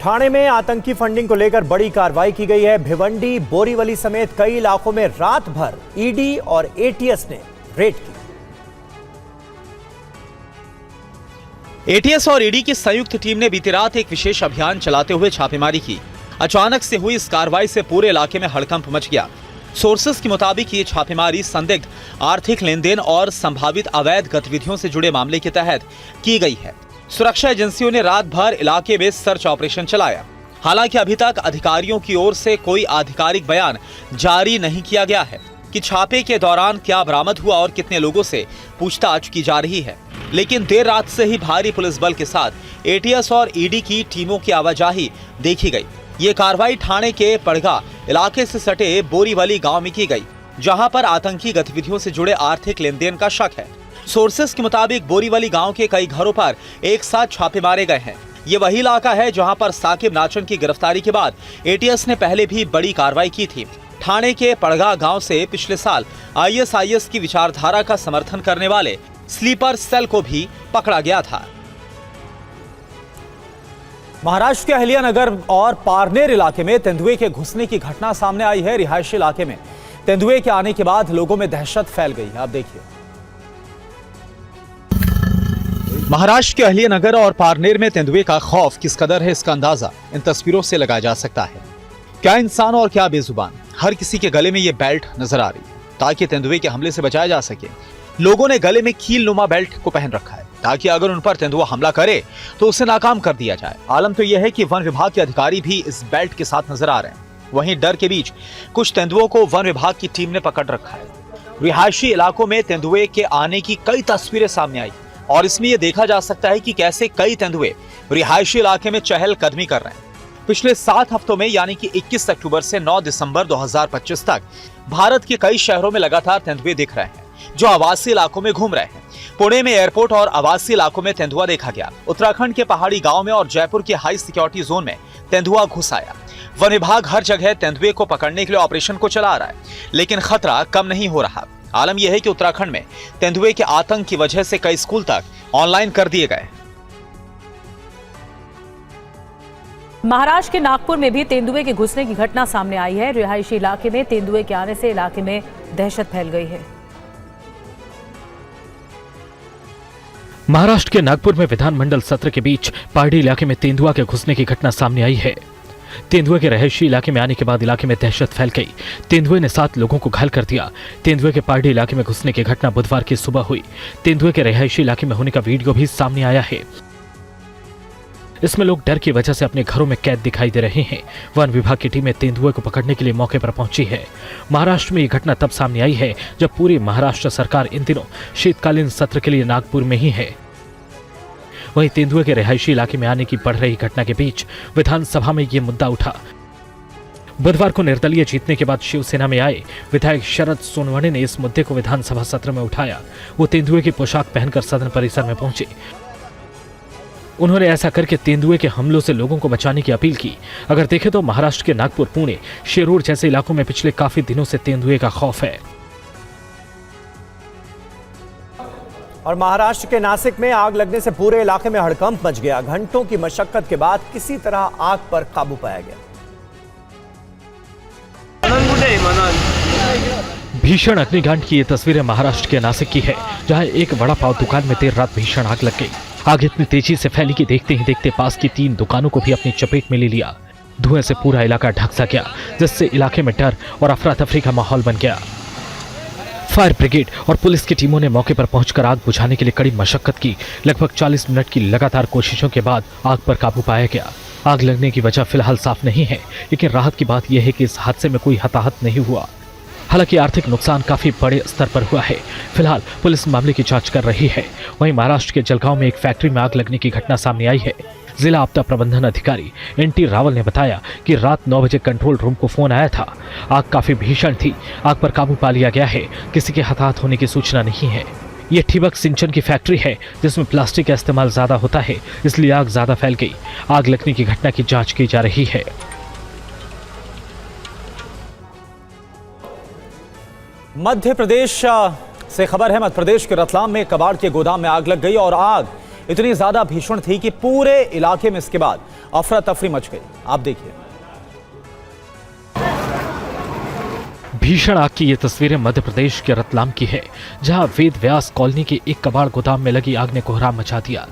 ठाणे में आतंकी फंडिंग को लेकर बड़ी कार्रवाई की गई है। भिवंडी, बोरीवली समेत कई इलाकों में रात भर ईडी और एटीएस ने रेड की। एटीएस और ईडी की संयुक्त टीम ने बीती रात एक विशेष अभियान चलाते हुए छापेमारी की। अचानक से हुई इस कार्रवाई से पूरे इलाके में हड़कंप मच गया। सोर्सेस के मुताबिक ये छापेमारी संदिग्ध आर्थिक लेन देन और संभावित अवैध गतिविधियों से जुड़े मामले के तहत की गई है। सुरक्षा एजेंसियों ने रात भर इलाके में सर्च ऑपरेशन चलाया। हालांकि अभी तक अधिकारियों की ओर से कोई आधिकारिक बयान जारी नहीं किया गया है कि छापे के दौरान क्या बरामद हुआ और कितने लोगों से पूछताछ की जा रही है। लेकिन देर रात से ही भारी पुलिस बल के साथ एटीएस और ईडी की टीमों की आवाजाही देखी गई। ये कार्रवाई ठाणे के पड़गा इलाके से सटे बोरीवली गांव में की गई, जहां पर आतंकी गतिविधियों से जुड़े आर्थिक लेन देन का शक है। सोर्सेस के मुताबिक बोरीवली गांव के कई घरों पर एक साथ छापे मारे गए हैं। ये वही इलाका है जहां पर साकिब नाचन की गिरफ्तारी के बाद एटीएस ने पहले भी बड़ी कार्रवाई की थी। ठाणे के पड़गा गांव से पिछले साल आईएसआईएस की विचारधारा का समर्थन करने वाले स्लीपर सेल को भी पकड़ा गया था। महाराष्ट्र के अहिल्यानगर और पारनेर इलाके में तेंदुए के घुसने की घटना सामने आई है। रिहायशी इलाके में तेंदुए के आने के बाद लोगों में दहशत फैल गई है। आप देखिए, महाराष्ट्र के अहिल्यानगर और पारनेर में तेंदुए का खौफ किस कदर है, इसका अंदाजा इन तस्वीरों से लगाया जा सकता है। क्या इंसान और क्या बेजुबान, हर किसी के गले में ये बेल्ट नजर आ रही है ताकि तेंदुए के हमले से बचाया जा सके। लोगों ने गले में कील नुमा बेल्ट को पहन रखा है ताकि अगर उन पर तेंदुआ हमला करे तो उसे नाकाम कर दिया जाए। आलम तो यह है कि वन विभाग के अधिकारी भी इस बेल्ट के साथ नजर आ रहे हैं। वहीं डर के बीच कुछ तेंदुओं को वन विभाग की टीम ने पकड़ रखा है। रिहायशी इलाकों में तेंदुए के आने की कई तस्वीरें सामने आई और इसमें यह देखा जा सकता है कि कैसे कई तेंदुए रिहायशी इलाके में चहलकदमी कर रहे हैं। पिछले 7 हफ्तों में यानी कि 21 अक्टूबर से 9 दिसंबर 2025 तक भारत के कई शहरों में लगातार तेंदुए दिख रहे हैं जो आवासीय इलाकों में घूम रहे हैं। पुणे में एयरपोर्ट और आवासीय इलाकों में तेंदुआ देखा गया। उत्तराखंड के पहाड़ी गांव में और जयपुर के हाई सिक्योरिटी जोन में तेंदुआ घुस आया। वन विभाग हर जगह तेंदुए को पकड़ने के लिए ऑपरेशन को चला रहा है, लेकिन खतरा कम नहीं हो रहा। आलम यह है कि उत्तराखंड में तेंदुए के आतंक की वजह से कई स्कूल तक ऑनलाइन कर दिए गए। महाराष्ट्र के नागपुर में भी तेंदुए के घुसने की घटना सामने आई है। रिहायशी इलाके में तेंदुए के आने से इलाके में दहशत फैल गई है। महाराष्ट्र के नागपुर में विधानमंडल सत्र के बीच पहाड़ी इलाके में तेंदुआ के घुसने की घटना सामने आई है। तेंदुए के रहायशी इलाके में आने के बाद इलाके में दहशत फैल गई। तेंदुए ने 7 लोगों को घायल कर दिया। तेंदुए के पहाड़ी इलाके में घुसने की घटना बुधवार की सुबह हुई। तेंदुए के रहायशी इलाके में होने का वीडियो भी सामने आया है। इसमें लोग डर की वजह से अपने घरों में कैद दिखाई दे रहे हैं। वन विभाग की टीमें तेंदुए को पकड़ने के लिए मौके पर पहुंची है। महाराष्ट्र में यह घटना तब सामने आई है जब पूरी महाराष्ट्र सरकार इन दिनों शीतकालीन सत्र के लिए नागपुर में ही है। वहीं तेंदुए के रिहायशी इलाके में आने की बढ़ रही घटना के बीच विधानसभा में यह मुद्दा उठा। बुधवार को निर्दलीय जीतने के बाद शिवसेना में आए विधायक शरद सोनवणे ने इस मुद्दे को विधानसभा सत्र में उठाया। वो तेंदुए की पोशाक पहनकर सदन परिसर में पहुंचे। उन्होंने ऐसा करके तेंदुए के हमलों से लोगों को बचाने की अपील की। अगर देखें तो महाराष्ट्र के नागपुर, पुणे, शिरूर जैसे इलाकों में पिछले काफी दिनों से तेंदुए का खौफ है। और महाराष्ट्र के नासिक में आग लगने से पूरे इलाके में हड़कंप मच गया। घंटों की मशक्कत के बाद किसी तरह आग पर काबू पाया गया। भीषण अग्निकांड की ये तस्वीरें महाराष्ट्र के नासिक की है, जहां एक वड़ा पाव दुकान में देर रात भीषण आग लग गई। आग इतनी तेजी से फैली कि देखते ही देखते पास की 3 दुकानों को भी अपनी चपेट में ले लिया। धुएं से पूरा इलाका ढक सा गया, जिससे इलाके में डर और अफरा तफरी का माहौल बन गया। फायर ब्रिगेड और पुलिस की टीमों ने मौके पर पहुंचकर आग बुझाने के लिए कड़ी मशक्कत की। लगभग 40 मिनट की लगातार कोशिशों के बाद आग पर काबू पाया गया। आग लगने की वजह फिलहाल साफ नहीं है, लेकिन राहत की बात यह है कि इस हादसे में कोई हताहत नहीं हुआ। हालांकि आर्थिक नुकसान काफी बड़े स्तर पर हुआ है। फिलहाल पुलिस मामले की जांच कर रही है। वहीं महाराष्ट्र के जलगांव में एक फैक्ट्री में आग लगने की घटना सामने आई है। जिला आपदा प्रबंधन अधिकारी NT रावल ने बताया कि रात 9 बजे कंट्रोल रूम को फोन आया था। आग काफी भीषण थी। आग पर काबू पा लिया गया है। किसी के हताहत होने की सूचना नहीं है। ये ठिबक सिंचन की फैक्ट्री है, जिसमें प्लास्टिक का इस्तेमाल ज्यादा होता है, इसलिए आग ज्यादा फैल गई। आग लगने की घटना की जांच की जा रही है। मध्य प्रदेश से खबर है। मध्य प्रदेश के रतलाम में कबाड़ के गोदाम में आग लग गई और आग इतनी ज्यादा भीषण थी कि पूरे इलाके में इसके बाद अफरा तफरी मच गई। आप देखिए। भीषण आग की ये तस्वीरें मध्य प्रदेश के रतलाम की है, जहां वेद व्यास कॉलोनी के एक कबाड़ गोदाम में लगी आग ने कोहराम मचा दिया।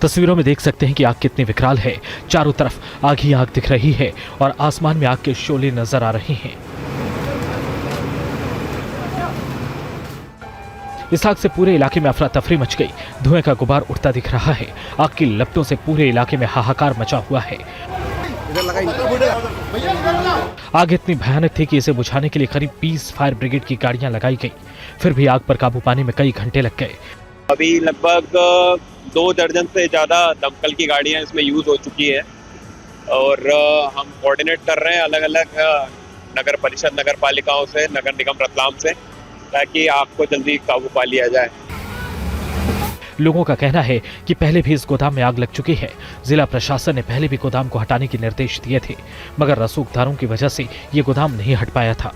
तस्वीरों में देख सकते हैं कि आग कितनी विकराल है। चारों तरफ आग ही आग दिख रही है और आसमान में आग के शोले नजर आ रहे हैं। इस आग से पूरे इलाके में अफरा तफरी मच गई। धुएं का गुबार उठता दिख रहा है। आग की लपटों से पूरे इलाके में हाहाकार मचा हुआ है। आग इतनी भयानक थी कि इसे बुझाने के लिए करीब 20 फायर ब्रिगेड की गाड़ियां लगाई गई, फिर भी आग पर काबू पाने में कई घंटे लग गए। अभी लगभग 2 दर्जन से ज़्यादा दमकल की गाड़ियां इसमें यूज़ हो चुकी है और हम कोऑर्डिनेट कर रहे हैं अलग अलग नगर परिषद नगर पालिकाओं से, नगर निगम रतलाम से, ताकि आग को जल्दी काबू पा लिया जाए। लोगों का कहना है कि पहले भी इस गोदाम में आग लग चुकी है। जिला प्रशासन ने पहले भी गोदाम को हटाने के निर्देश दिए थे, मगर रसूखदारों की वजह से ये गोदाम नहीं हट पाया था।